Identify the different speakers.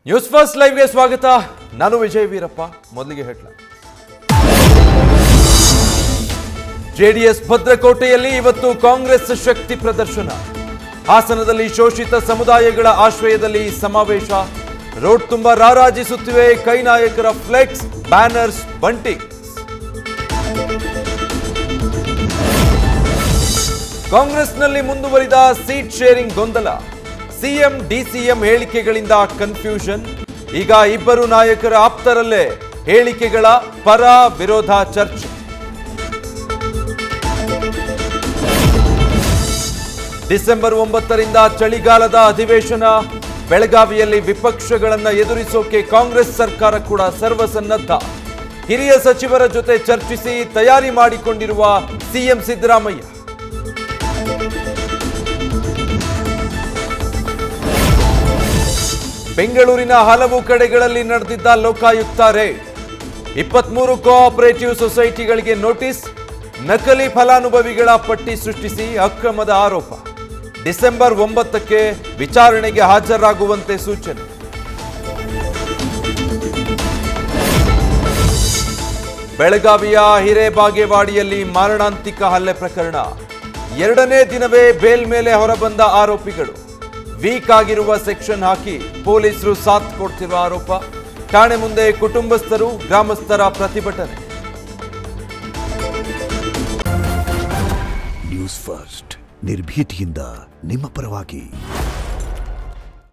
Speaker 1: News first ಲೈವ್ಗೆ ಸ್ವಾಗತ. ನಾನು ವಿಜಯ್ ವೀರಪ್ಪ. ಮೊದಲಿಗೆ ಹೆಡ್ಲೈನ್. ಜೆಡಿಎಸ್ ಭದ್ರಕೋಟೆಯಲ್ಲಿ ಇವತ್ತು ಕಾಂಗ್ರೆಸ್ ಶಕ್ತಿ ಪ್ರದರ್ಶನ. ಹಾಸನದಲ್ಲಿ ಶೋಷಿತ ಸಮುದಾಯಗಳ ಆಶ್ರಯದಲ್ಲಿ ಸಮಾವೇಶ. ರೋಡ್ ತುಂಬಾ ರಾರಾಜಿಸುತ್ತಿವೆ ಕೈ ನಾಯಕರ ಫ್ಲೆಕ್ಸ್, ಬ್ಯಾನರ್ಸ್, ಬಂಟಿಂಗ್ಸ್. ಕಾಂಗ್ರೆಸ್ನಲ್ಲಿ ಮುಂದುವರಿದ ಸೀಟ್ ಶೇರಿಂಗ್ ಗೊಂದಲ. ಸಿಎಂ ಡಿಸಿಎಂ ಹೇಳಿಕೆಗಳಿಂದ ಕನ್ಫ್ಯೂಷನ್. ಈಗ ಇಬ್ಬರು ನಾಯಕರ ಆಪ್ತರಲ್ಲೇ ಹೇಳಿಕೆಗಳ ಪರ ವಿರೋಧ ಚರ್ಚೆ. ಡಿಸೆಂಬರ್ 9ರಿಂದ ಚಳಿಗಾಲದ ಅಧಿವೇಶನ. ಬೆಳಗಾವಿಯಲ್ಲಿ ವಿಪಕ್ಷಗಳನ್ನು ಎದುರಿಸೋಕೆ ಕಾಂಗ್ರೆಸ್ ಸರ್ಕಾರ ಕೂಡ ಸರ್ವಸನ್ನದ್ಧ. ಹಿರಿಯ ಸಚಿವರ ಜೊತೆ ಚರ್ಚಿಸಿ ತಯಾರಿ ಮಾಡಿಕೊಂಡಿರುವ ಸಿಎಂ ಸಿದ್ದರಾಮಯ್ಯ. ಬೆಂಗಳೂರಿನ ಹಲವು ಕಡೆಗಳಲ್ಲಿ ನಡೆದಿದ್ದ ಲೋಕಾಯುಕ್ತ ರೇಡ್. 23 ಕೋಆಪರೇಟಿವ್ ಸೊಸೈಟಿಗಳಿಗೆ ನೋಟಿಸ್. ನಕಲಿ ಫಲಾನುಭವಿಗಳ ಪಟ್ಟಿ ಸೃಷ್ಟಿಸಿ ಅಕ್ರಮದ ಆರೋಪ. ಡಿಸೆಂಬರ್ 9ಕ್ಕೆ ವಿಚಾರಣೆಗೆ ಹಾಜರಾಗುವಂತೆ ಸೂಚನೆ. ಬೆಳಗಾವಿಯ ಹಿರೇಬಾಗೇವಾಡಿಯಲ್ಲಿ ಮಾರಣಾಂತಿಕ ಹಲ್ಲೆ ಪ್ರಕರಣ. 2ನೇ ದಿನವೇ ಬೇಲ್ ಮೇಲೆ ಹೊರಬಂದ ಆರೋಪಿಗಳು. ವೀಕ್ ಆಗಿರುವ ಸೆಕ್ಷನ್ ಹಾಕಿ ಪೊಲೀಸರು ಸಾಥ್ ಕೊಡ್ತಿರುವ ಆರೋಪ. ಠಾಣೆ ಮುಂದೆ ಕುಟುಂಬಸ್ಥರು, ಗ್ರಾಮಸ್ಥರ ಪ್ರತಿಭಟನೆ.
Speaker 2: ನ್ಯೂಸ್ ಫಸ್ಟ್ ನಿರ್ಭೀತಿಯಿಂದ ನಿಮ್ಮ ಪರವಾಗಿ.